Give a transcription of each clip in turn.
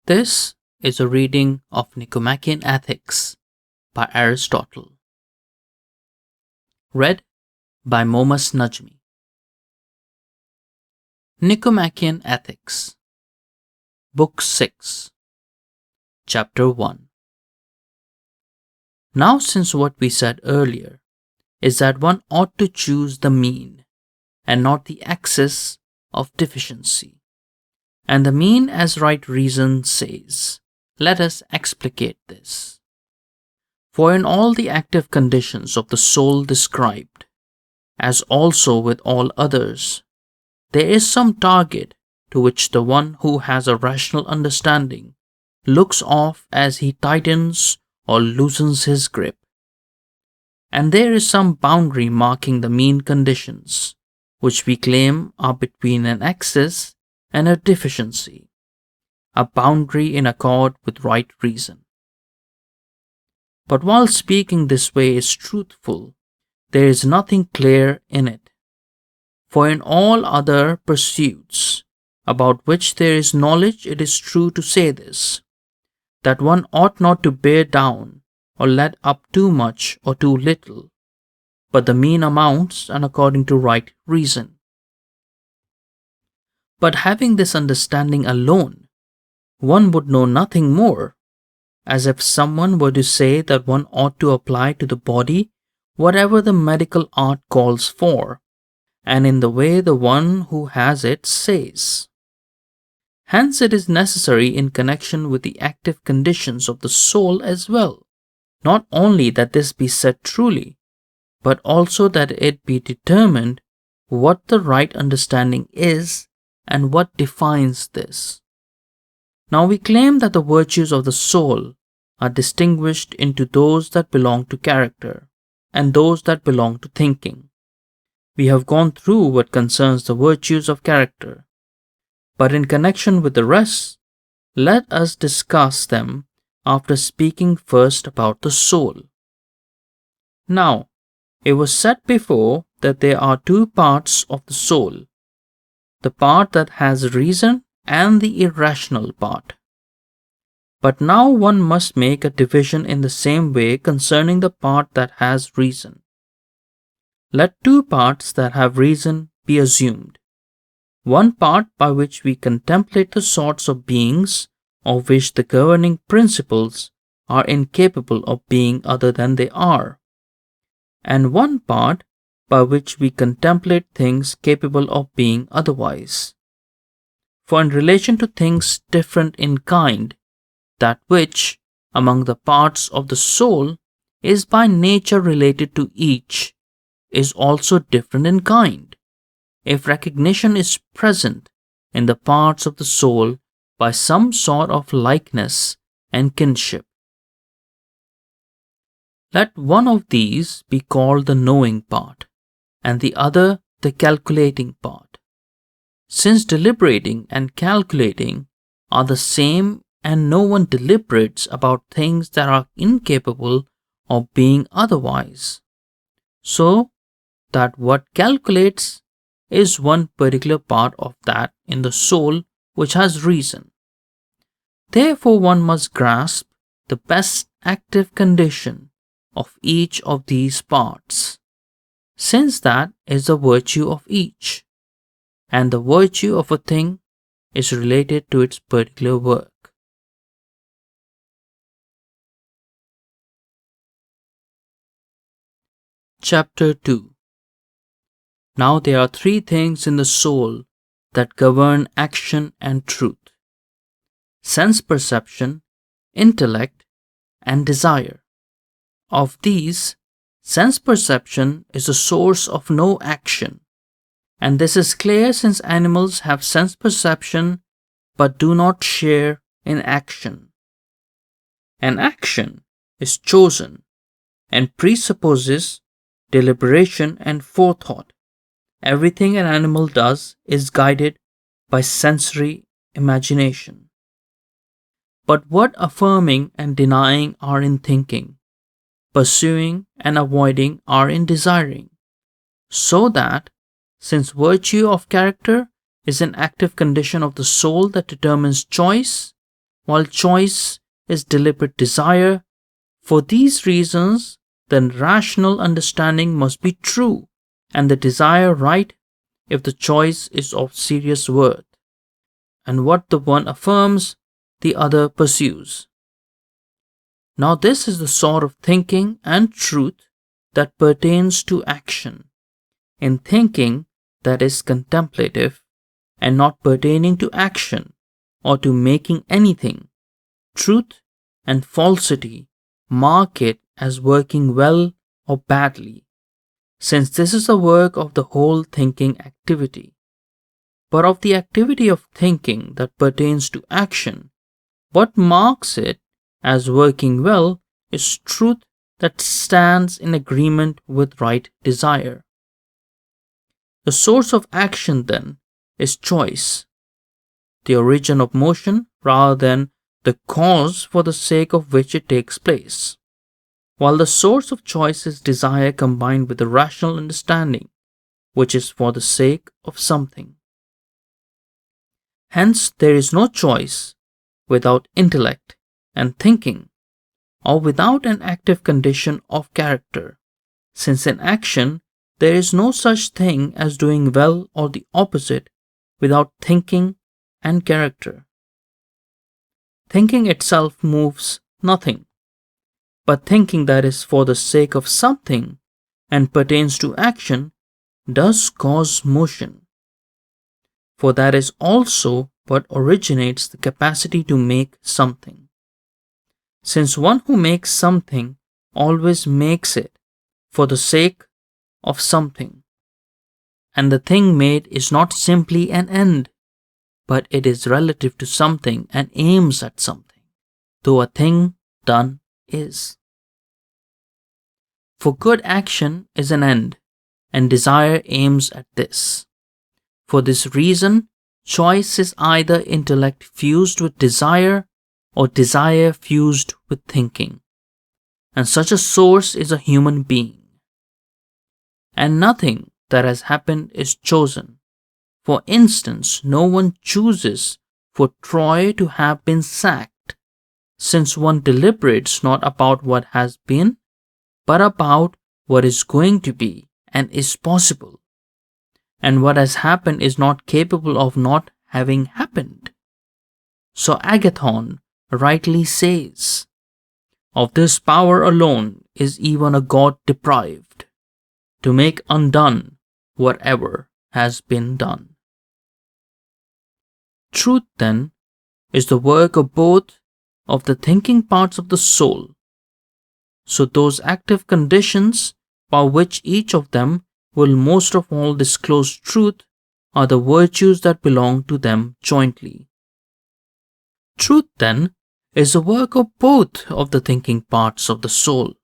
This is a reading of Nicomachean Ethics by Aristotle, read by Momas Najmi. Nicomachean Ethics, Book 6, Chapter 1. Now, since what we said earlier is that one ought to choose the mean and not the excess of deficiency, and the mean as right reason says, let us explicate this. For in all the active conditions of the soul described, as also with all others, there is some target to which the one who has a rational understanding looks off as he tightens or loosens his grip. And there is some boundary marking the mean conditions, which we claim are between an excess and a deficiency, a boundary in accord with right reason. But while speaking this way is truthful, there is nothing clear in it. For in all other pursuits about which there is knowledge, it is true to say this, that one ought not to bear down or let up too much or too little, but the mean amounts and according to right reason. But having this understanding alone, one would know nothing more, as if someone were to say that one ought to apply to the body whatever the medical art calls for, and in the way the one who has it says. Hence it is necessary in connection with the active conditions of the soul as well, not only that this be said truly, but also that it be determined what the right understanding is and what defines this. Now we claim that the virtues of the soul are distinguished into those that belong to character and those that belong to thinking. We have gone through what concerns the virtues of character, but in connection with the rest, let us discuss them after speaking first about the soul. Now, it was said before that there are two parts of the soul, the part that has reason and the irrational part. But now one must make a division in the same way concerning the part that has reason. Let two parts that have reason be assumed. One part by which we contemplate the sorts of beings of which the governing principles are incapable of being other than they are, and one part by which we contemplate things capable of being otherwise. For in relation to things different in kind, that which, among the parts of the soul, is by nature related to each, is also different in kind, if recognition is present in the parts of the soul by some sort of likeness and kinship. Let one of these be called the knowing part, and the other the calculating part, since deliberating and calculating are the same, and no one deliberates about things that are incapable of being otherwise, so that what calculates is one particular part of that in the soul which has reason. Therefore one must grasp the best active condition of each of these parts, since that is the virtue of each, and the virtue of a thing is related to its particular work. Chapter 2. Now there are three things in the soul that govern action and truth: sense perception, intellect, and desire. Of these, sense perception is the source of no action, and this is clear since animals have sense perception but do not share in action. An action is chosen and presupposes deliberation and forethought. Everything an animal does is guided by sensory imagination. But what affirming and denying are in thinking, pursuing and avoiding are in desiring, so that, since virtue of character is an active condition of the soul that determines choice, while choice is deliberate desire. For these reasons, then rational understanding must be true, and the desire right if the choice is of serious worth. And what the one affirms, the other pursues. Now this is the sort of thinking and truth that pertains to action. In thinking that is contemplative and not pertaining to action or to making anything, truth and falsity mark it as working well or badly, since this is the work of the whole thinking activity. But of the activity of thinking that pertains to action, what marks it as working well is truth that stands in agreement with right desire. The source of action, then, is choice, the origin of motion rather than the cause for the sake of which it takes place, while the source of choice is desire combined with the rational understanding, which is for the sake of something. Hence, there is no choice without intellect and thinking, or without an active condition of character, since in action there is no such thing as doing well or the opposite without thinking and character. Thinking itself moves nothing, but thinking that is for the sake of something and pertains to action does cause motion. For that is also what originates the capacity to make something. Since one who makes something always makes it for the sake of something, and the thing made is not simply an end, but it is relative to something and aims at something, though a thing done is. For good action is an end, and desire aims at this. For this reason, choice is either intellect fused with desire or desire fused with thinking, and such a source is a human being. And nothing that has happened is chosen. For instance, no one chooses for Troy to have been sacked, since one deliberates not about what has been, but about what is going to be and is possible. And what has happened is not capable of not having happened. So Agathon rightly says, "Of this power alone is even a god deprived, to make undone whatever has been done." Truth, then, is the work of both of the thinking parts of the soul. So those active conditions by which each of them will most of all disclose truth are the virtues that belong to them jointly. Truth, then, is the work of both of the thinking parts of the soul.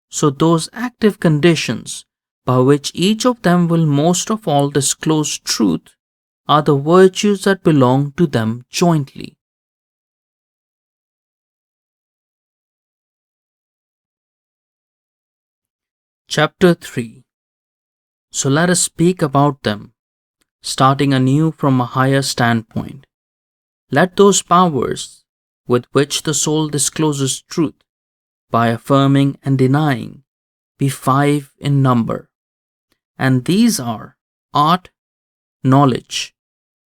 So those active conditions by which each of them will most of all disclose truth are the virtues that belong to them jointly. Chapter 3. So let us speak about them, starting anew from a higher standpoint. Let those powers with which the soul discloses truth by affirming and denying be 5 in number, and these are art, knowledge,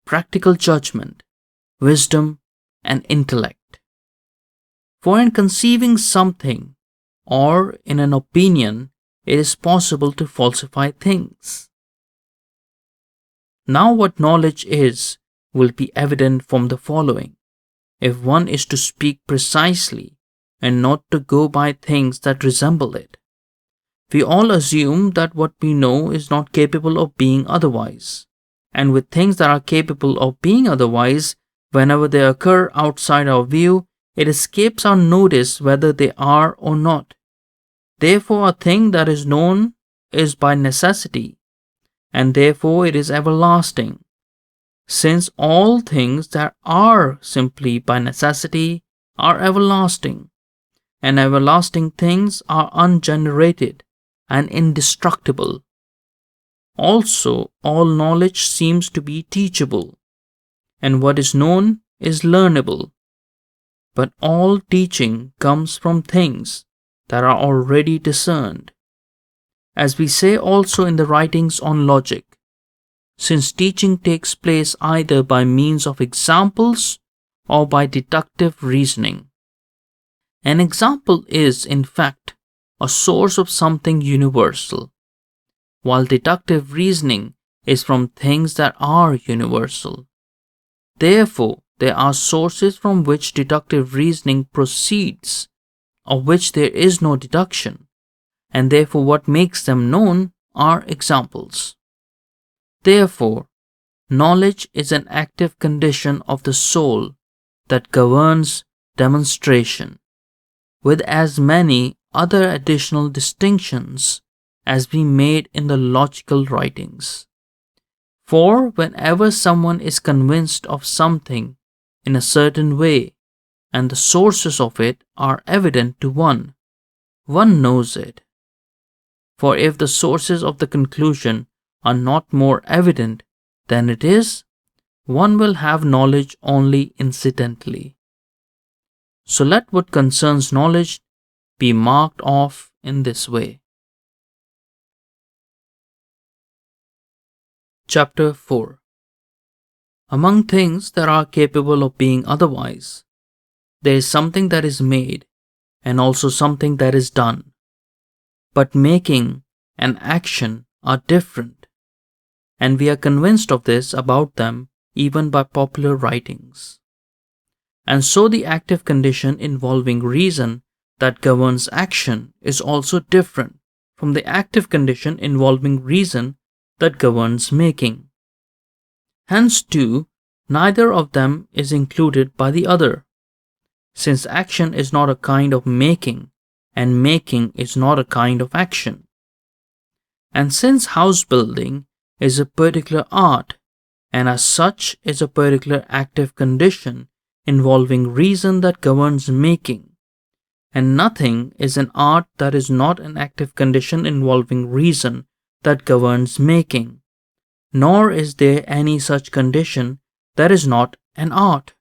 practical judgment, wisdom, and intellect. For in conceiving something or in an opinion, it is possible to falsify things. Now what knowledge is will be evident from the following, if one is to speak precisely and not to go by things that resemble it. We all assume that what we know is not capable of being otherwise, and with things that are capable of being otherwise, whenever they occur outside our view, it escapes our notice whether they are or not. Therefore, a thing that is known is by necessity, and therefore it is everlasting, since all things that are simply by necessity are everlasting, and everlasting things are ungenerated and indestructible. Also, all knowledge seems to be teachable, and what is known is learnable, but all teaching comes from things that are already discerned. As we say also in the writings on logic, since teaching takes place either by means of examples or by deductive reasoning. An example is, in fact, a source of something universal, while deductive reasoning is from things that are universal. Therefore, there are sources from which deductive reasoning proceeds, of which there is no deduction, and therefore what makes them known are examples. Therefore, knowledge is an active condition of the soul that governs demonstration, with as many other additional distinctions as we made in the logical writings. For whenever someone is convinced of something in a certain way, and the sources of it are evident to one knows it. For if the sources of the conclusion are not more evident than it is, one will have knowledge only incidentally. So let what concerns knowledge be marked off in this way. Chapter 4. Among things that are capable of being otherwise, there is something that is made, and also something that is done. But making and action are different, and we are convinced of this about them even by popular writings. And so the active condition involving reason that governs action is also different from the active condition involving reason that governs making. Hence too, neither of them is included by the other, since action is not a kind of making, and making is not a kind of action. And since house building is a particular art, and as such is a particular active condition involving reason that governs making, and nothing is an art that is not an active condition involving reason that governs making, nor is there any such condition that is not an art.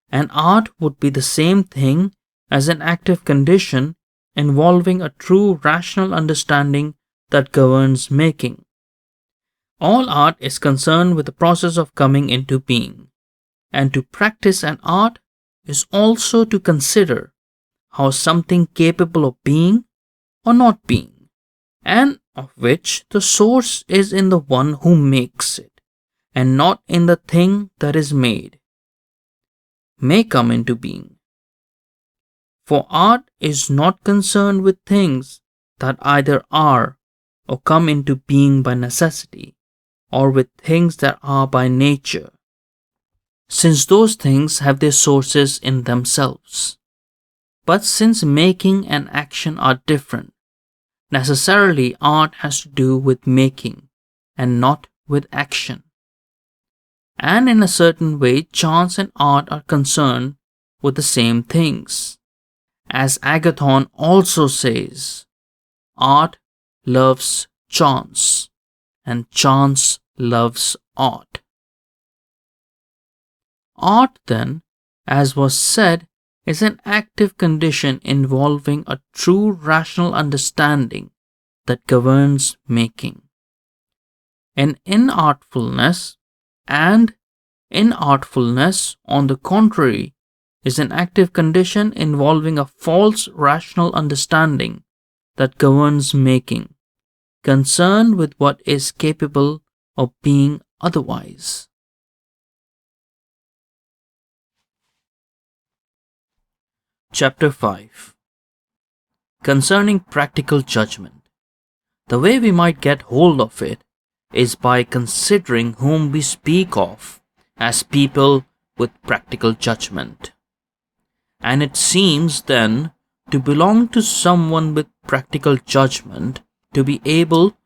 An art would be the same thing as an active condition involving a true rational understanding that governs making. All art is concerned with the process of coming into being, and to practice an art is also to consider how something capable of being or not being, and of which the source is in the one who makes it, and not in the thing that is made, may come into being. For art is not concerned with things that either are or come into being by necessity, or with things that are by nature, since those things have their sources in themselves. But since making and action are different, necessarily art has to do with making and not with action. And in a certain way, chance and art are concerned with the same things. As Agathon also says, art loves chance, and chance loves art. Art, then, as was said, is an active condition involving a true rational understanding that governs making. And inartfulness, on the contrary, is an active condition involving a false rational understanding that governs making, concerned with what is capable of being otherwise. Chapter 5. Concerning practical judgment. The way we might get hold of it is by considering whom we speak of as people with practical judgment. And it seems then to belong to someone with practical judgment to be able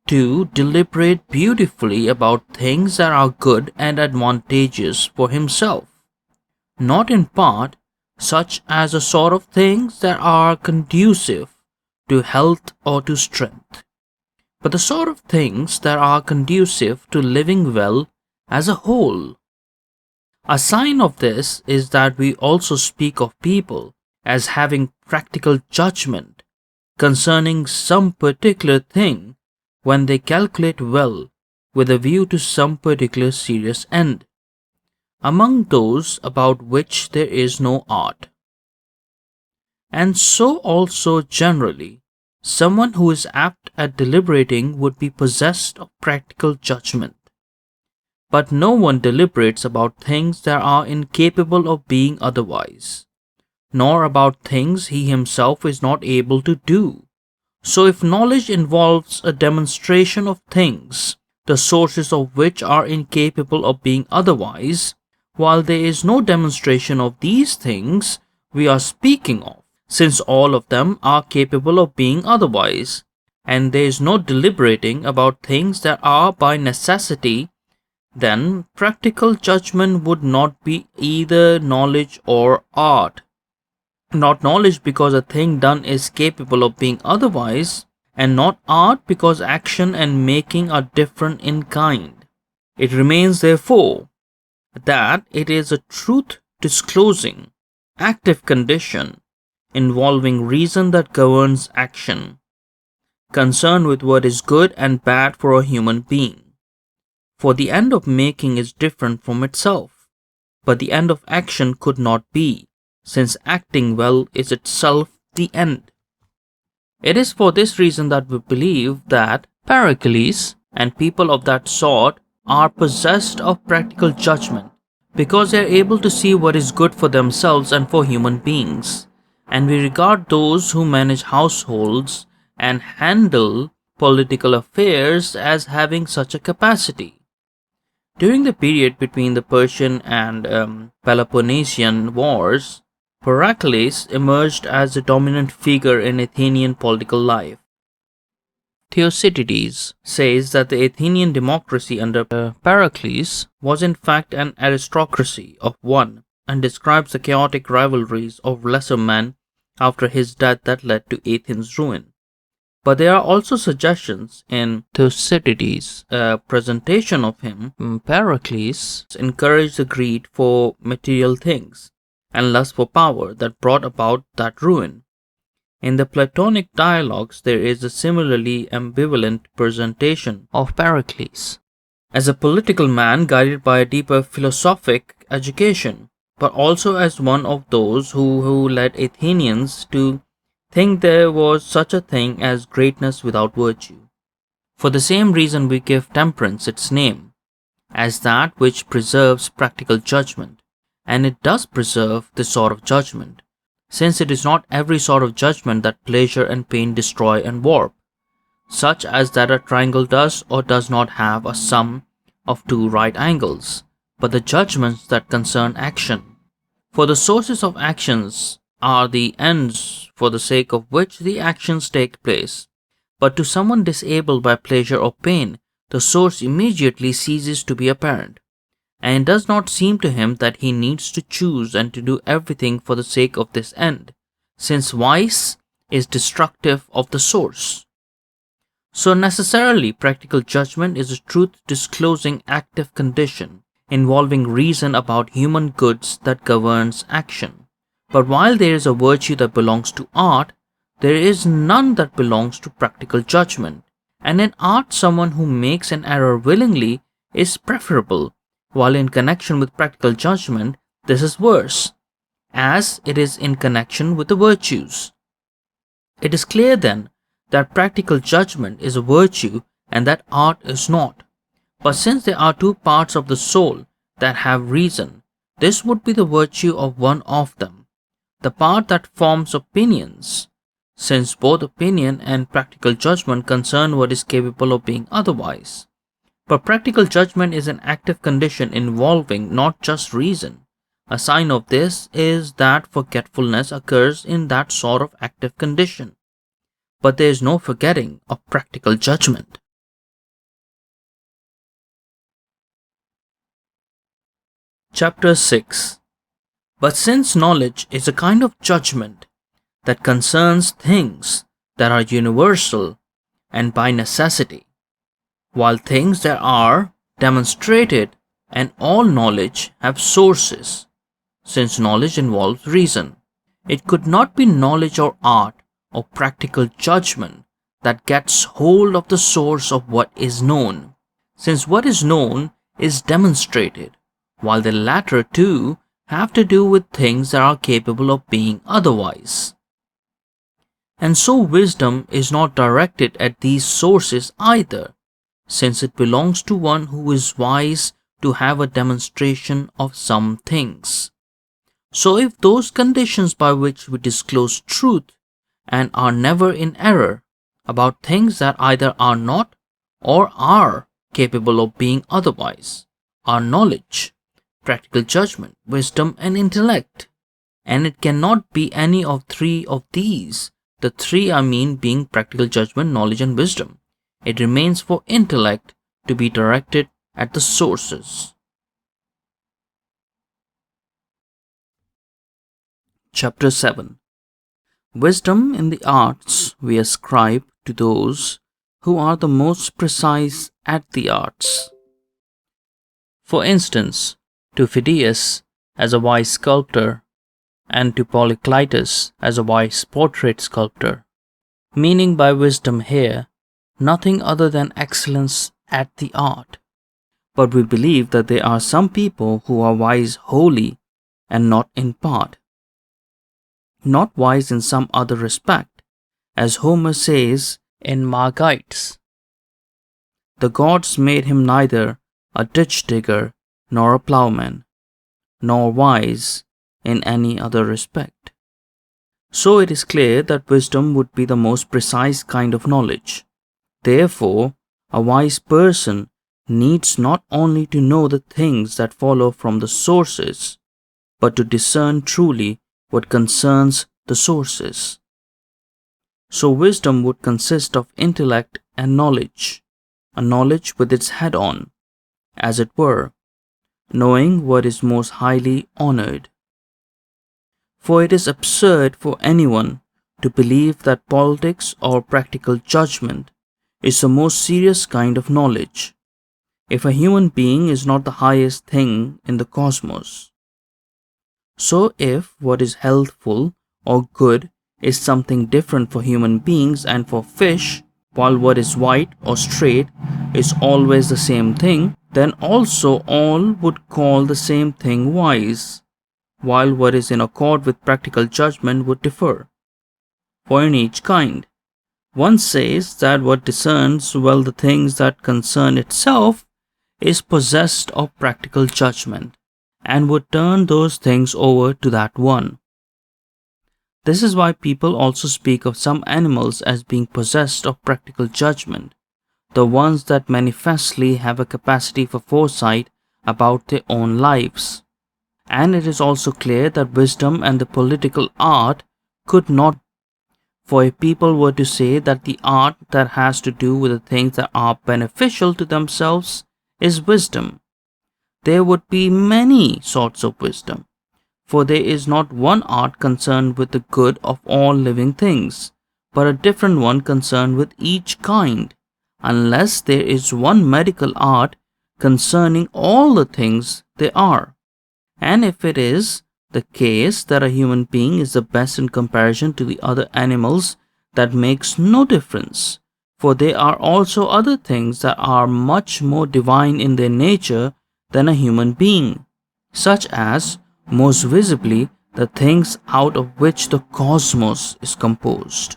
to deliberate beautifully about things that are good and advantageous for himself, not in part such as the sort of things that are conducive to health or to strength, but the sort of things that are conducive to living well as a whole. A sign of this is that we also speak of people as having practical judgment concerning some particular thing when they calculate well with a view to some particular serious end, among those about which there is no art. And so also generally, someone who is apt at deliberating would be possessed of practical judgment. But no one deliberates about things that are incapable of being otherwise, nor about things he himself is not able to do. So if knowledge involves a demonstration of things, the sources of which are incapable of being otherwise, while there is no demonstration of these things we are speaking of, since all of them are capable of being otherwise, and there is no deliberating about things that are by necessity, then practical judgment would not be either knowledge or art. Not knowledge because a thing done is capable of being otherwise, and not art because action and making are different in kind. It remains therefore that it is a truth disclosing, active condition involving reason that governs action, concerned with what is good and bad for a human being. For the end of making is different from itself, but the end of action could not be, since acting well is itself the end. It is for this reason that we believe that Pericles and people of that sort are possessed of practical judgment, because they are able to see what is good for themselves and for human beings, and we regard those who manage households and handle political affairs as having such a capacity. During the period between the Persian and Peloponnesian wars, Pericles emerged as the dominant figure in Athenian political life. Thucydides says that the Athenian democracy under Pericles was in fact an aristocracy of one, and describes the chaotic rivalries of lesser men after his death that led to Athens' ruin. But there are also suggestions in Thucydides' presentation of him. Pericles encouraged the greed for material things and lust for power that brought about that ruin. In the Platonic dialogues, there is a similarly ambivalent presentation of Pericles as a political man guided by a deeper philosophic education, but also as one of those who led Athenians to think there was such a thing as greatness without virtue. For the same reason we give temperance its name, as that which preserves practical judgment, and it does preserve this sort of judgment, since it is not every sort of judgment that pleasure and pain destroy and warp, such as that a triangle does or does not have a sum of two right angles, but the judgments that concern action. For the sources of actions are the ends for the sake of which the actions take place. But to someone disabled by pleasure or pain, the source immediately ceases to be apparent, and it does not seem to him that he needs to choose and to do everything for the sake of this end, since vice is destructive of the source. So necessarily practical judgment is a truth-disclosing active condition involving reason about human goods that governs action. But while there is a virtue that belongs to art, there is none that belongs to practical judgment, and in art someone who makes an error willingly is preferable, while in connection with practical judgment this is worse, as it is in connection with the virtues. It is clear then that practical judgment is a virtue and that art is not. But since there are two parts of the soul that have reason, this would be the virtue of one of them, the part that forms opinions, since both opinion and practical judgment concern what is capable of being otherwise. But practical judgment is an active condition involving not just reason. A sign of this is that forgetfulness occurs in that sort of active condition. But there is no forgetting of practical judgment. Chapter 6. But since knowledge is a kind of judgment that concerns things that are universal and by necessity, while things that are demonstrated and all knowledge have sources, since knowledge involves reason. It could not be knowledge or art or practical judgment that gets hold of the source of what is known, since what is known is demonstrated, while the latter two have to do with things that are capable of being otherwise. And so wisdom is not directed at these sources either, since it belongs to one who is wise to have a demonstration of some things. So if those conditions by which we disclose truth and are never in error about things that either are not or are capable of being otherwise, are knowledge, practical judgment, wisdom, and intellect, and it cannot be any of three of these, the three I mean being practical judgment, knowledge, and wisdom, it remains for intellect to be directed at the sources. Chapter 7. Wisdom in the arts we ascribe to those who are the most precise at the arts. For instance, to Phidias as a wise sculptor, and to Polyclitus as a wise portrait sculptor, meaning by wisdom here nothing other than excellence at the art. But we believe that there are some people who are wise wholly and not in part, not wise in some other respect, as Homer says in Margites. The gods made him neither a ditch digger nor a plowman, nor wise in any other respect. So it is clear that wisdom would be the most precise kind of knowledge. Therefore, a wise person needs not only to know the things that follow from the sources, but to discern truly what concerns the sources. So wisdom would consist of intellect and knowledge, a knowledge with its head on, as it were, knowing what is most highly honored. For it is absurd for anyone to believe that politics or practical judgment is the most serious kind of knowledge, if a human being is not the highest thing in the cosmos. So if what is healthful or good is something different for human beings and for fish, while what is white or straight is always the same thing, then also all would call the same thing wise, while what is in accord with practical judgment would differ. For in each kind, one says that what discerns well the things that concern itself is possessed of practical judgment, and would turn those things over to that one. This is why people also speak of some animals as being possessed of practical judgment, the ones that manifestly have a capacity for foresight about their own lives. And it is also clear that wisdom and the political art could not. For if people were to say that the art that has to do with the things that are beneficial to themselves is wisdom, there would be many sorts of wisdom. For there is not one art concerned with the good of all living things, but a different one concerned with each kind, unless there is one medical art concerning all the things there are. And if it is the case that a human being is the best in comparison to the other animals, that makes no difference, for there are also other things that are much more divine in their nature than a human being, such as, most visibly, the things out of which the cosmos is composed.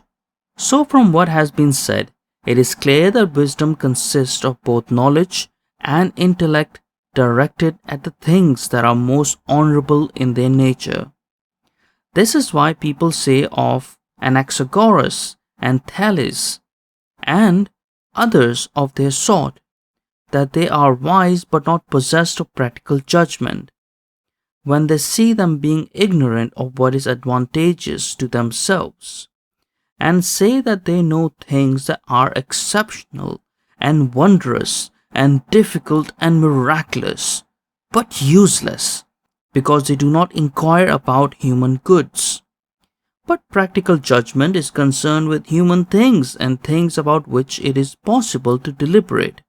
So from what has been said, it is clear that wisdom consists of both knowledge and intellect directed at the things that are most honorable in their nature. This is why people say of Anaxagoras and Thales and others of their sort that they are wise but not possessed of practical judgment, when they see them being ignorant of what is advantageous to themselves, and say that they know things that are exceptional and wondrous and difficult and miraculous, but useless, because they do not inquire about human goods. But practical judgment is concerned with human things and things about which it is possible to deliberate,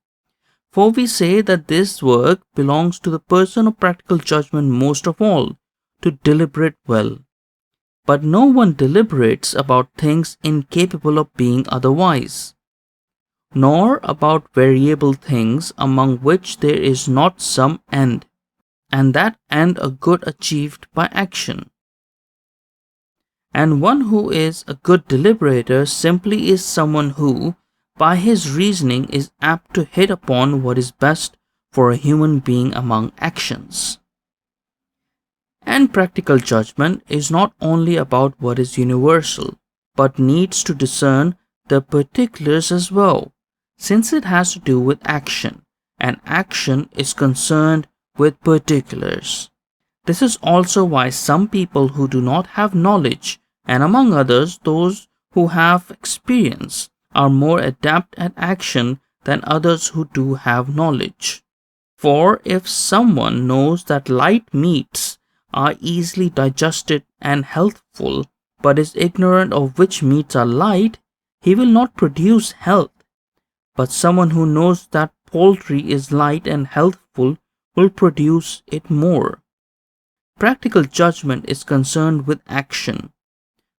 For we say that this work belongs to the person of practical judgment most of all, to deliberate well. But no one deliberates about things incapable of being otherwise, nor about variable things among which there is not some end, and that end a good achieved by action. And one who is a good deliberator simply is someone who, by his reasoning, is apt to hit upon what is best for a human being among actions. And practical judgment is not only about what is universal, but needs to discern the particulars as well, since it has to do with action, and action is concerned with particulars. This is also why some people who do not have knowledge, and among others those who have experience, are more adept at action than others who do have knowledge. For if someone knows that light meats are easily digested and healthful, but is ignorant of which meats are light, he will not produce health. But someone who knows that poultry is light and healthful will produce it more. Practical judgment is concerned with action,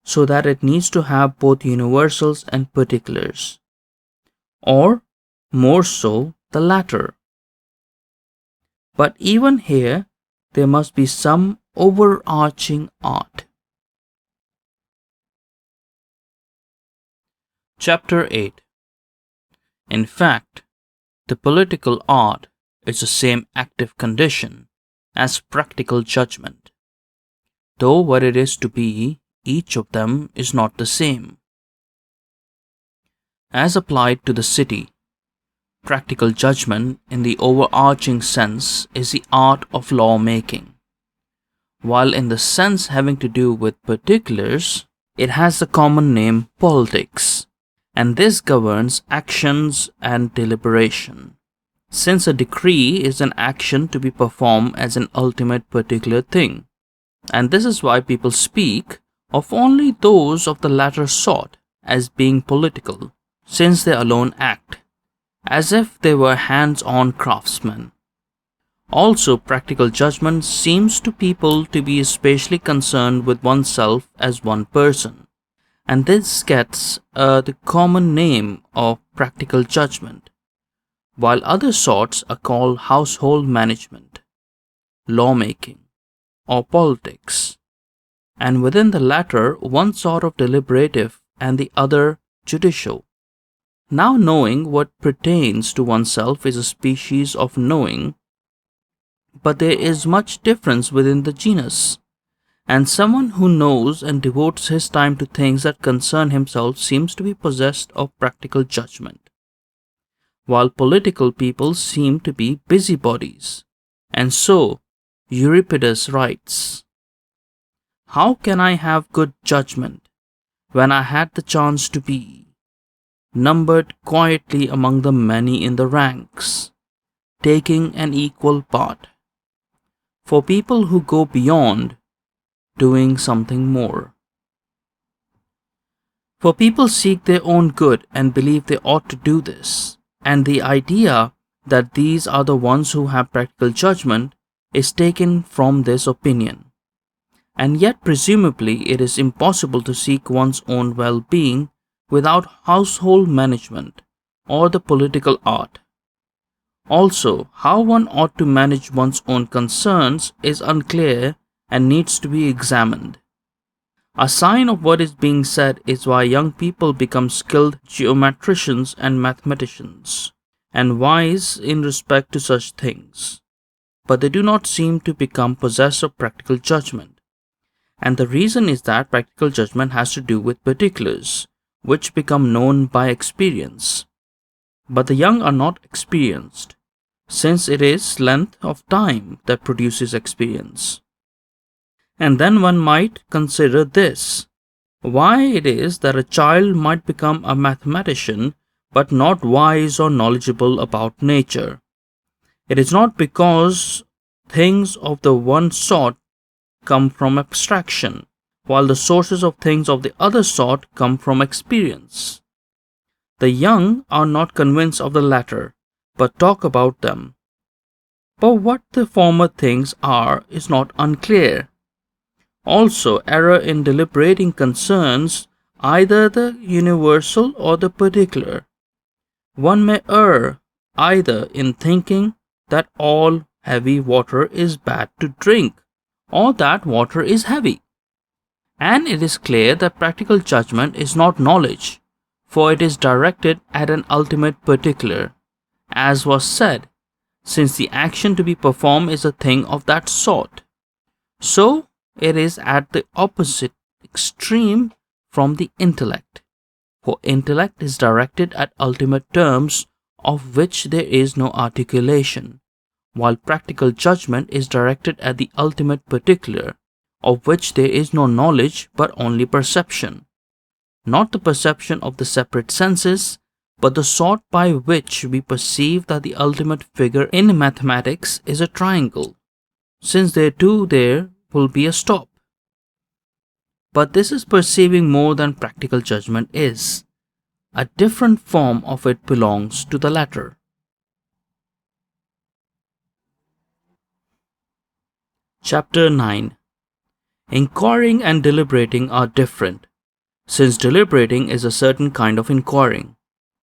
so that it needs to have both universals and particulars, or more so the latter. But even here, there must be some overarching art. Chapter 8. In fact, the political art is the same active condition as practical judgment, though what it is to be, each of them is not the same. As applied to the city, practical judgment in the overarching sense is the art of law-making, while in the sense having to do with particulars, it has the common name politics, and this governs actions and deliberation, since a decree is an action to be performed as an ultimate particular thing, and this is why people speak of only those of the latter sort as being political, since they alone act, as if they were hands-on craftsmen. Also, practical judgment seems to people to be especially concerned with oneself as one person, and this gets the common name of practical judgment, while other sorts are called household management, lawmaking, or politics, and within the latter one sort of deliberative and the other judicial. Now knowing what pertains to oneself is a species of knowing, but there is much difference within the genus, and someone who knows and devotes his time to things that concern himself seems to be possessed of practical judgment, while political people seem to be busybodies. And so, Euripides writes, "How can I have good judgment when I had the chance to be numbered quietly among the many in the ranks, taking an equal part? For people who go beyond doing something more. For people seek their own good and believe they ought to do this, and the idea that these are the ones who have practical judgment is taken from this opinion. And yet presumably it is impossible to seek one's own well-being without household management or the political art. Also, how one ought to manage one's own concerns is unclear and needs to be examined. A sign of what is being said is why young people become skilled geometricians and mathematicians, and wise in respect to such things, but they do not seem to become possessed of practical judgment. And the reason is that practical judgment has to do with particulars, which become known by experience. But the young are not experienced, since it is length of time that produces experience. And then one might consider this: why it is that a child might become a mathematician but not wise or knowledgeable about nature. It is not because things of the one sort come from abstraction, while the sources of things of the other sort come from experience. The young are not convinced of the latter, but talk about them. But what the former things are is not unclear. Also, error in deliberating concerns either the universal or the particular. One may err either in thinking that all heavy water is bad to drink, or that water is heavy. And it is clear that practical judgment is not knowledge, for it is directed at an ultimate particular, as was said, since the action to be performed is a thing of that sort. So it is at the opposite extreme from the intellect, for intellect is directed at ultimate terms of which there is no articulation, while practical judgment is directed at the ultimate particular, of which there is no knowledge but only perception. Not the perception of the separate senses, but the sort by which we perceive that the ultimate figure in mathematics is a triangle, since there too there will be a stop. But this is perceiving more than practical judgment is. A different form of it belongs to the latter. Chapter 9. Inquiring and deliberating are different, since deliberating is a certain kind of inquiring.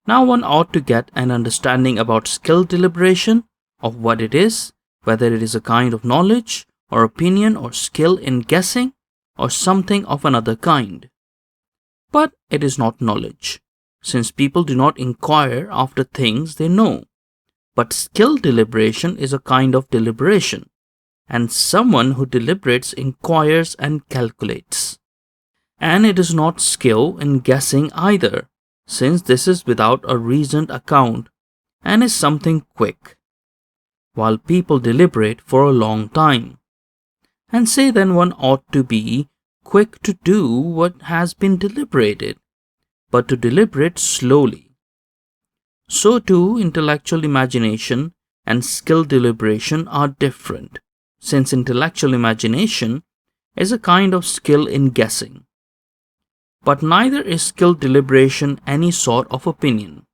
Now one ought to get an understanding about skilled deliberation, of what it is, whether it is a kind of knowledge, or opinion, or skill in guessing, or something of another kind. But it is not knowledge, since people do not inquire after things they know. But skilled deliberation is a kind of deliberation, and someone who deliberates inquires and calculates. And it is not skill in guessing either, since this is without a reasoned account, and is something quick, while people deliberate for a long time. And say then one ought to be quick to do what has been deliberated, but to deliberate slowly. So too intellectual imagination and skilled deliberation are different, since intellectual imagination is a kind of skill in guessing. But neither is skilled deliberation any sort of opinion.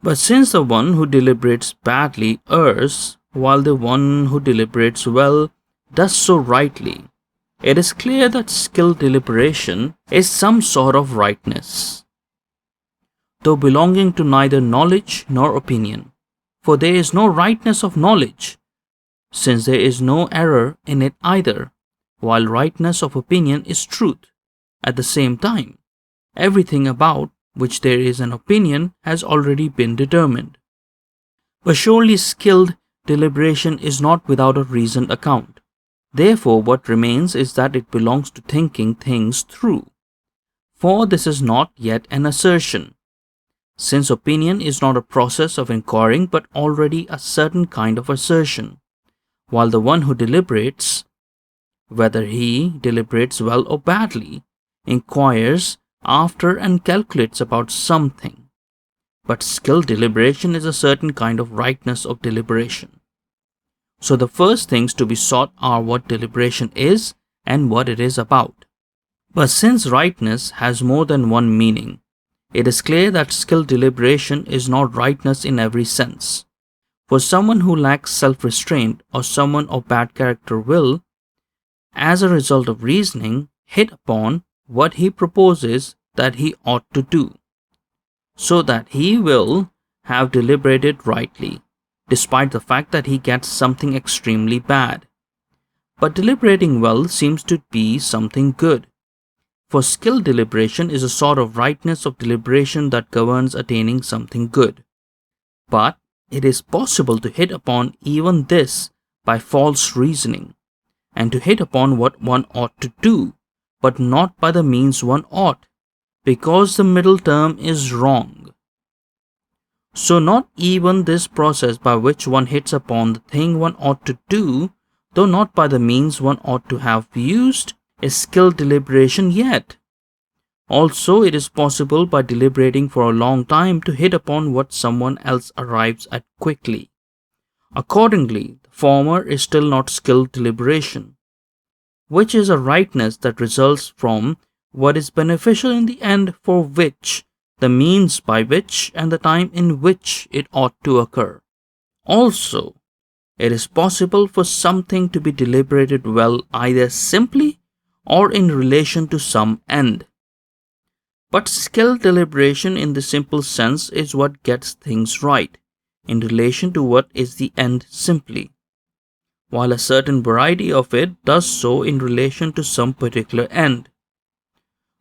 But since the one who deliberates badly errs, while the one who deliberates well does so rightly, it is clear that skilled deliberation is some sort of rightness, though belonging to neither knowledge nor opinion. For there is no rightness of knowledge, since there is no error in it either, while rightness of opinion is truth. At the same time, everything about which there is an opinion has already been determined. But surely skilled deliberation is not without a reasoned account. Therefore, what remains is that it belongs to thinking things through. For this is not yet an assertion, since opinion is not a process of inquiring but already a certain kind of assertion, while the one who deliberates, whether he deliberates well or badly, inquires after and calculates about something. But skilled deliberation is a certain kind of rightness of deliberation. So the first things to be sought are what deliberation is and what it is about. But since rightness has more than one meaning, it is clear that skilled deliberation is not rightness in every sense. For someone who lacks self-restraint or someone of bad character will, as a result of reasoning, hit upon what he proposes that he ought to do, so that he will have deliberated rightly, despite the fact that he gets something extremely bad. But deliberating well seems to be something good, for skilled deliberation is a sort of rightness of deliberation that governs attaining something good. But it is possible to hit upon even this by false reasoning, and to hit upon what one ought to do, but not by the means one ought, because the middle term is wrong. So not even this process by which one hits upon the thing one ought to do, though not by the means one ought to have used, is skilled deliberation yet. Also, it is possible by deliberating for a long time to hit upon what someone else arrives at quickly. Accordingly, the former is still not skilled deliberation, which is a rightness that results from what is beneficial in the end for which the means by which and the time in which it ought to occur. Also, it is possible for something to be deliberated well either simply or in relation to some end. But skilled deliberation in the simple sense is what gets things right in relation to what is the end simply, while a certain variety of it does so in relation to some particular end.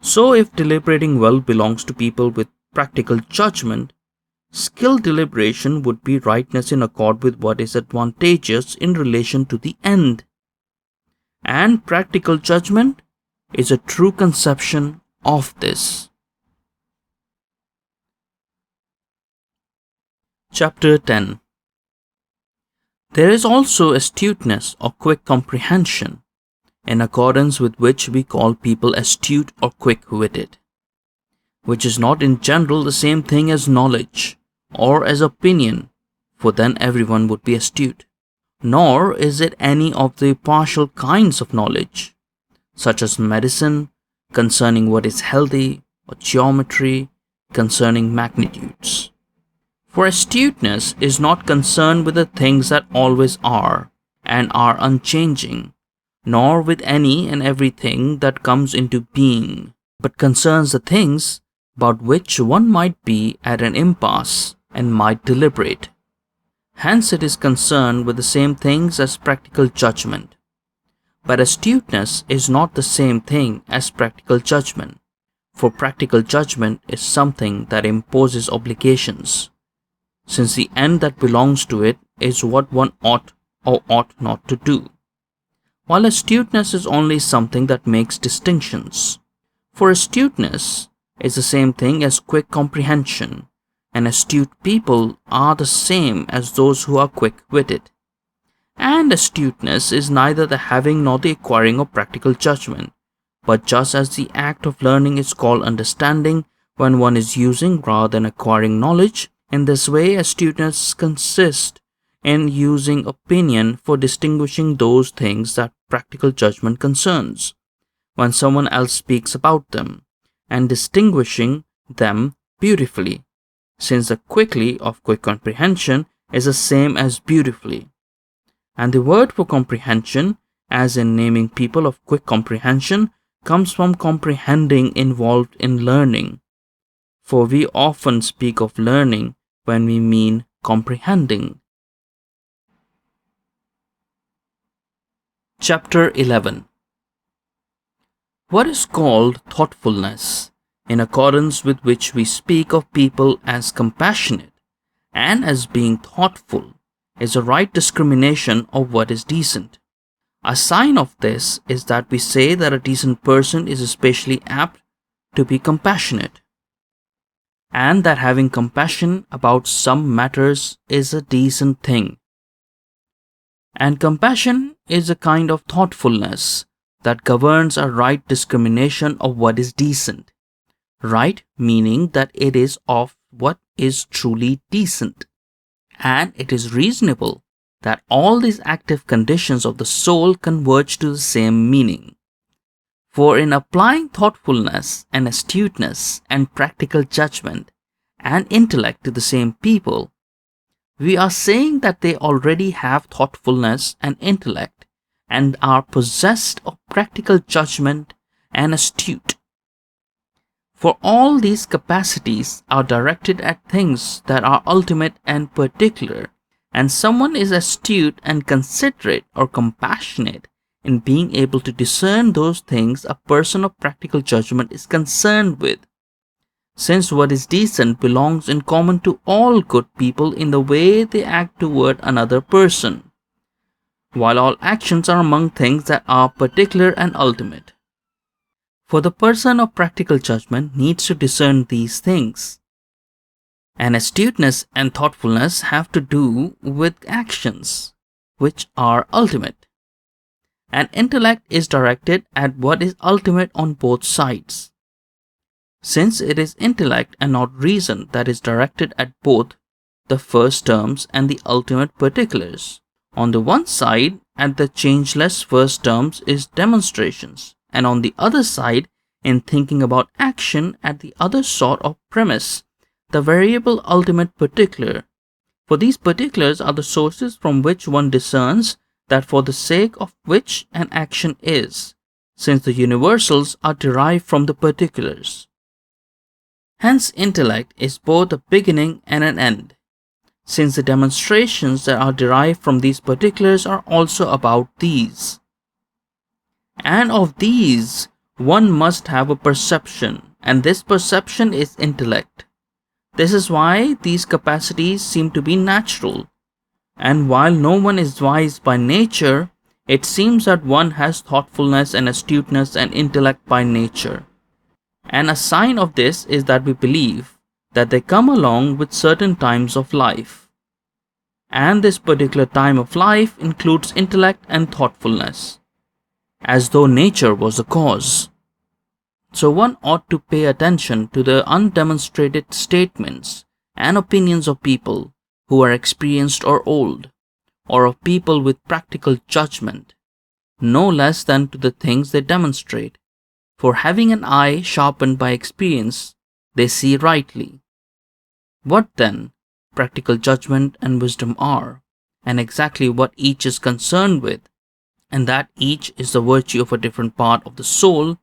So if deliberating well belongs to people with practical judgment, skilled deliberation would be rightness in accord with what is advantageous in relation to the end. And practical judgment is a true conception of this. Chapter 10. There is also astuteness or quick comprehension, in accordance with which we call people astute or quick-witted, which is not in general the same thing as knowledge or as opinion, for then everyone would be astute. Nor is it any of the partial kinds of knowledge, such as medicine, concerning what is healthy, or geometry, concerning magnitudes. For astuteness is not concerned with the things that always are and are unchanging, nor with any and everything that comes into being, but concerns the things about which one might be at an impasse and might deliberate. Hence it is concerned with the same things as practical judgment. But astuteness is not the same thing as practical judgment, for practical judgment is something that imposes obligations, since the end that belongs to it is what one ought or ought not to do, while astuteness is only something that makes distinctions. For astuteness is the same thing as quick comprehension, and astute people are the same as those who are quick-witted. And astuteness is neither the having nor the acquiring of practical judgment, but just as the act of learning is called understanding when one is using rather than acquiring knowledge, in this way astuteness consists in using opinion for distinguishing those things that practical judgment concerns, when someone else speaks about them, and distinguishing them beautifully, since the quickly of quick comprehension is the same as beautifully. And the word for comprehension, as in naming people of quick comprehension, comes from comprehending involved in learning, for we often speak of learning when we mean comprehending. Chapter 11. What is called thoughtfulness, in accordance with which we speak of people as compassionate and as being thoughtful, is a right discrimination of what is decent. A sign of this is that we say that a decent person is especially apt to be compassionate, and that having compassion about some matters is a decent thing. And compassion is a kind of thoughtfulness that governs a right discrimination of what is decent. Right meaning that it is of what is truly decent. And it is reasonable that all these active conditions of the soul converge to the same meaning. For in applying thoughtfulness and astuteness and practical judgment and intellect to the same people, we are saying that they already have thoughtfulness and intellect and are possessed of practical judgment and astute. For all these capacities are directed at things that are ultimate and particular, and someone is astute and considerate or compassionate in being able to discern those things a person of practical judgment is concerned with, since what is decent belongs in common to all good people in the way they act toward another person, while all actions are among things that are particular and ultimate. For the person of practical judgment needs to discern these things. And astuteness and thoughtfulness have to do with actions, which are ultimate. And intellect is directed at what is ultimate on both sides. Since it is intellect and not reason that is directed at both the first terms and the ultimate particulars. On the one side, at the changeless first terms is demonstrations, and on the other side, in thinking about action at the other sort of premise, the variable ultimate particular. For these particulars are the sources from which one discerns that for the sake of which an action is, since the universals are derived from the particulars. Hence intellect is both a beginning and an end, since the demonstrations that are derived from these particulars are also about these. And of these, one must have a perception, and this perception is intellect. This is why these capacities seem to be natural, and while no one is wise by nature, it seems that one has thoughtfulness and astuteness and intellect by nature. And a sign of this is that we believe that they come along with certain times of life. And this particular time of life includes intellect and thoughtfulness, as though nature was the cause. So one ought to pay attention to the undemonstrated statements and opinions of people who are experienced or old, or of people with practical judgment, no less than to the things they demonstrate. For having an eye sharpened by experience, they see rightly. What then practical judgment and wisdom are, and exactly what each is concerned with, and that each is the virtue of a different part of the soul,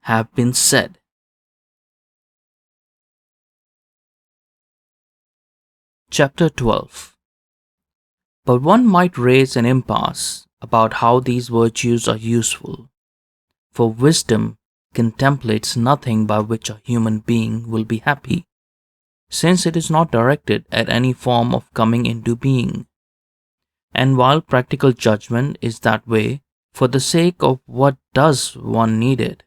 have been said. Chapter 12. But one might raise an impasse about how these virtues are useful, for wisdom contemplates nothing by which a human being will be happy, since it is not directed at any form of coming into being. And while practical judgment is that way for the sake of what does one need it,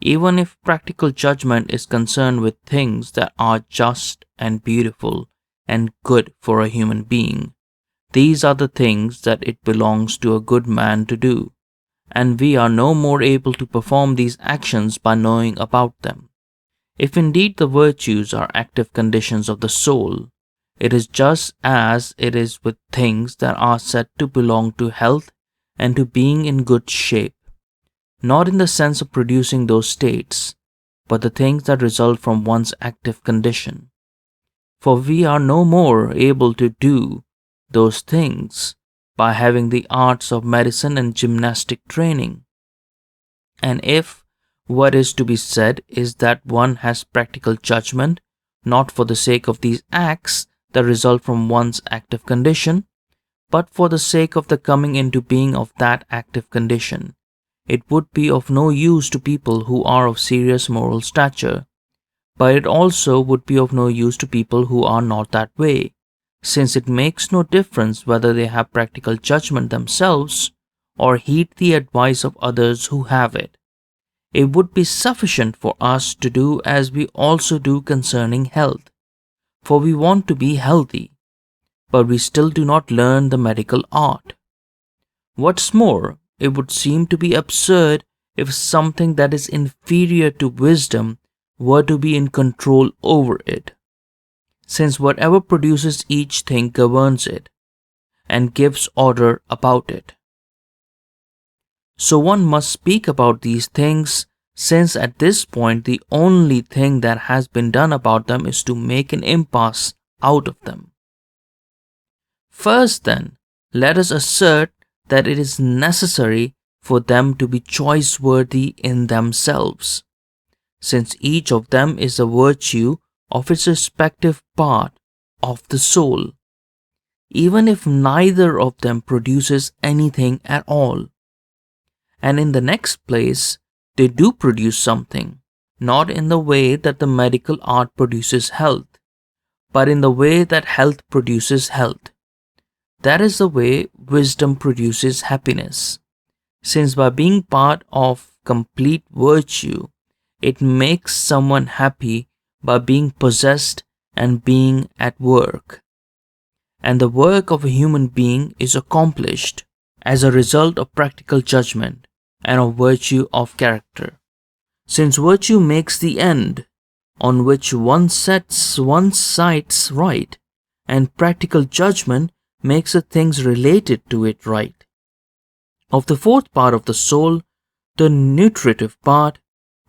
even if practical judgment is concerned with things that are just and beautiful and good for a human being, these are the things that it belongs to a good man to do, and we are no more able to perform these actions by knowing about them. If indeed the virtues are active conditions of the soul, it is just as it is with things that are said to belong to health and to being in good shape, not in the sense of producing those states, but the things that result from one's active condition. For we are no more able to do those things by having the arts of medicine and gymnastic training. And if what is to be said is that one has practical judgment, not for the sake of these acts that result from one's active condition, but for the sake of the coming into being of that active condition, it would be of no use to people who are of serious moral stature, but it also would be of no use to people who are not that way, since it makes no difference whether they have practical judgment themselves or heed the advice of others who have it. It would be sufficient for us to do as we also do concerning health, for we want to be healthy, but we still do not learn the medical art. What's more, it would seem to be absurd if something that is inferior to wisdom were to be in control over it, since whatever produces each thing governs it, and gives order about it. So one must speak about these things, since at this point the only thing that has been done about them is to make an impasse out of them. First then, let us assert that it is necessary for them to be choice-worthy in themselves, since each of them is a virtue of its respective part of the soul, even if neither of them produces anything at all. And in the next place, they do produce something, not in the way that the medical art produces health, but in the way that health produces health. That is the way wisdom produces happiness, since by being part of complete virtue, it makes someone happy by being possessed and being at work. And the work of a human being is accomplished as a result of practical judgment and of virtue of character. Since virtue makes the end on which one sets one's sights right, and practical judgment makes the things related to it right. Of the fourth part of the soul, the nutritive part,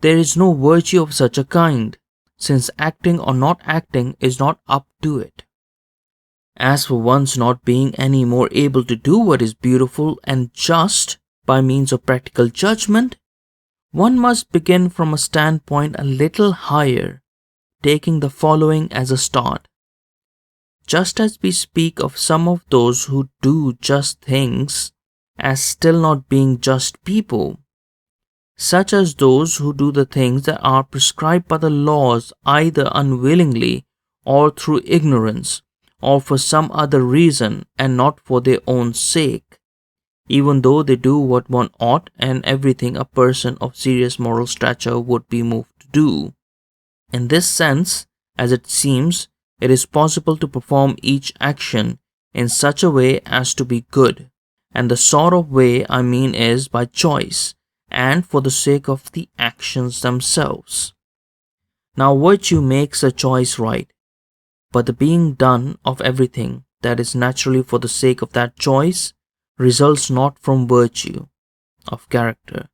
There is no virtue of such a kind, since acting or not acting is not up to it. As for one's not being any more able to do what is beautiful and just by means of practical judgment, one must begin from a standpoint a little higher, taking the following as a start. Just as we speak of some of those who do just things as still not being just people, such as those who do the things that are prescribed by the laws either unwillingly or through ignorance, or for some other reason and not for their own sake, even though they do what one ought and everything a person of serious moral stature would be moved to do. In this sense, as it seems, it is possible to perform each action in such a way as to be good, and the sort of way I mean is by choice, and for the sake of the actions themselves. Now virtue makes a choice right, but the being done of everything that is naturally for the sake of that choice results not from virtue of character,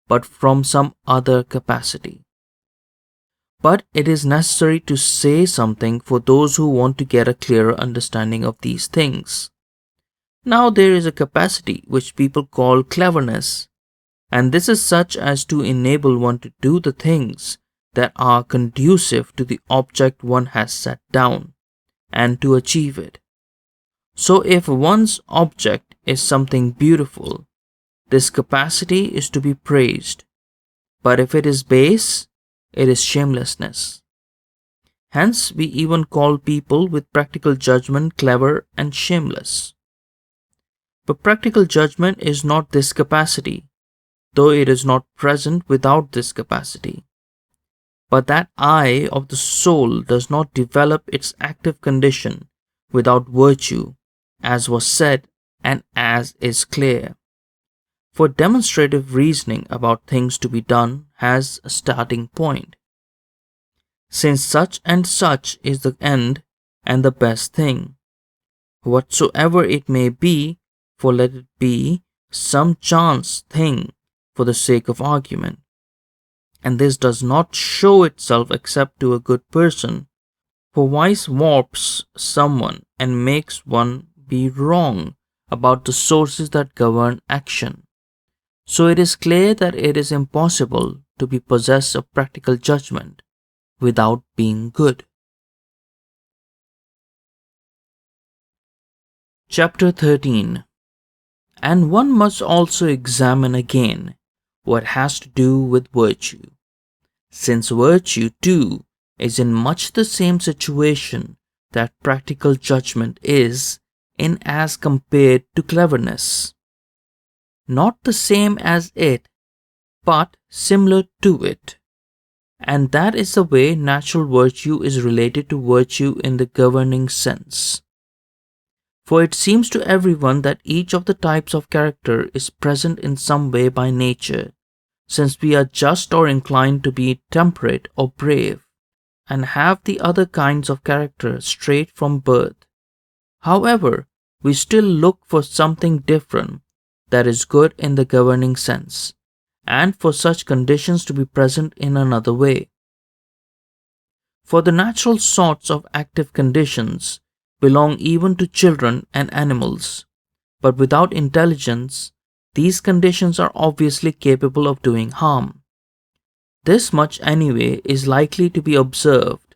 but from some other capacity. But it is necessary to say something for those who want to get a clearer understanding of these things. Now there is a capacity which people call cleverness, and this is such as to enable one to do the things that are conducive to the object one has set down, and to achieve it. So if one's object is something beautiful, this capacity is to be praised, but if it is base, it is shamelessness. Hence we even call people with practical judgment clever and shameless. But practical judgment is not this capacity, though it is not present without this capacity. But that eye of the soul does not develop its active condition without virtue, as was said and as is clear. For demonstrative reasoning about things to be done has a starting point. Since such and such is the end and the best thing, whatsoever it may be, for let it be some chance thing for the sake of argument. And this does not show itself except to a good person, for vice warps someone and makes one be wrong about the sources that govern action. So it is clear that it is impossible to be possessed of practical judgment without being good. Chapter 13. And one must also examine again what has to do with virtue, since virtue too is in much the same situation that practical judgment is in as compared to cleverness. Not the same as it, but similar to it. And that is the way natural virtue is related to virtue in the governing sense. For it seems to everyone that each of the types of character is present in some way by nature, since we are just or inclined to be temperate or brave, and have the other kinds of character straight from birth. However, we still look for something different that is good in the governing sense, and for such conditions to be present in another way. For the natural sorts of active conditions belong even to children and animals, but without intelligence, these conditions are obviously capable of doing harm. This much anyway is likely to be observed,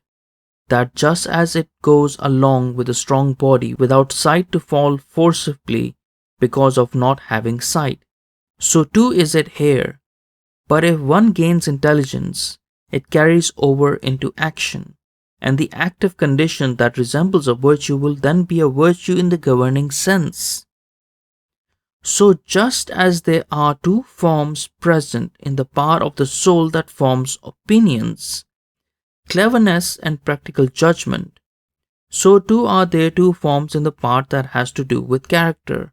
that just as it goes along with a strong body without sight to fall forcibly because of not having sight, so too is it here. But if one gains intelligence, it carries over into action, and the active condition that resembles a virtue will then be a virtue in the governing sense. So just as there are two forms present in the part of the soul that forms opinions, cleverness and practical judgment, so too are there two forms in the part that has to do with character,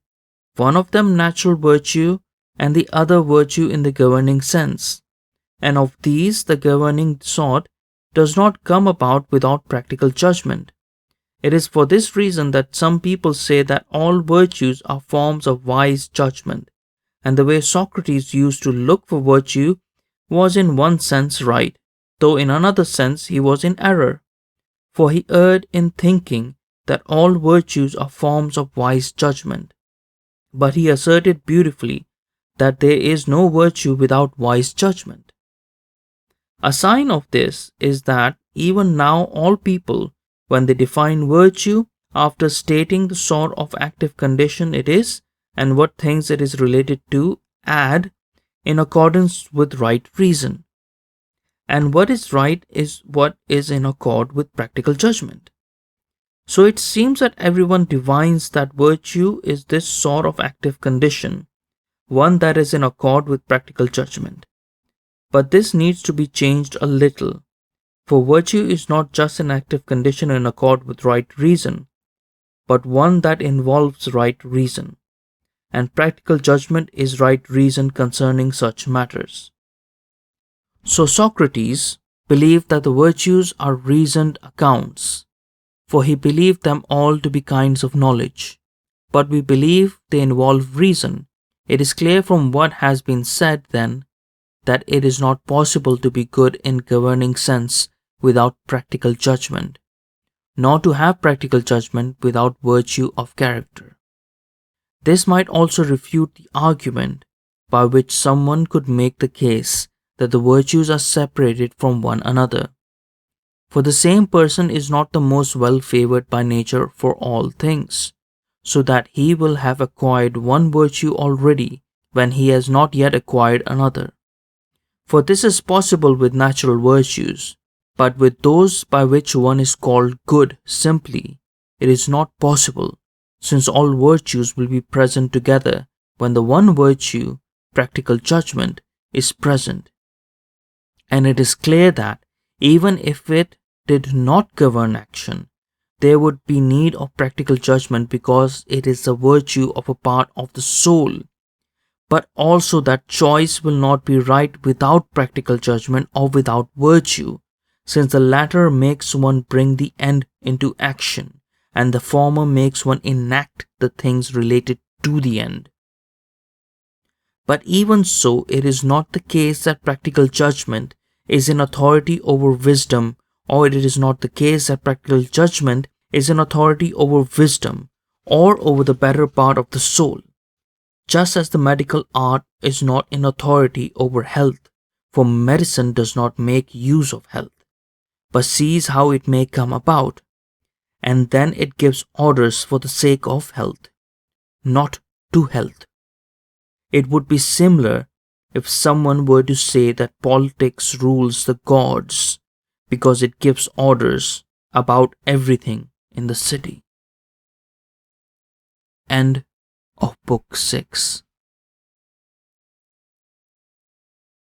one of them natural virtue and the other virtue in the governing sense. And of these the governing sort does not come about without practical judgment. It is for this reason that some people say that all virtues are forms of wise judgment, and the way Socrates used to look for virtue was in one sense right, though in another sense he was in error, for he erred in thinking that all virtues are forms of wise judgment. But he asserted beautifully that there is no virtue without wise judgment. A sign of this is that even now all people, when they define virtue, after stating the sort of active condition it is and what things it is related to, add in accordance with right reason. And what is right is what is in accord with practical judgment. So it seems that everyone divines that virtue is this sort of active condition, one that is in accord with practical judgment. But this needs to be changed a little, for virtue is not just an active condition in accord with right reason, but one that involves right reason, and practical judgment is right reason concerning such matters. So Socrates believed that the virtues are reasoned accounts, for he believed them all to be kinds of knowledge. But we believe they involve reason. It is clear from what has been said, then, that it is not possible to be good in governing sense without practical judgment, nor to have practical judgment without virtue of character. This might also refute the argument by which someone could make the case that the virtues are separated from one another. For the same person is not the most well-favored by nature for all things, so that he will have acquired one virtue already when he has not yet acquired another. For this is possible with natural virtues, but with those by which one is called good simply, it is not possible, since all virtues will be present together when the one virtue, practical judgment, is present. And it is clear that even if it did not govern action, there would be need of practical judgment because it is the virtue of a part of the soul, but also that choice will not be right without practical judgment or without virtue, since the latter makes one bring the end into action, and the former makes one enact the things related to the end. But even so, it is not the case that practical judgment is in authority over wisdom, or it is not the case that practical judgment is in authority over wisdom, or over the better part of the soul. Just as the medical art is not in authority over health, for medicine does not make use of health, but sees how it may come about, and then it gives orders for the sake of health, not to health. It would be similar if someone were to say that politics rules the gods because it gives orders about everything in the city. End of Book 6.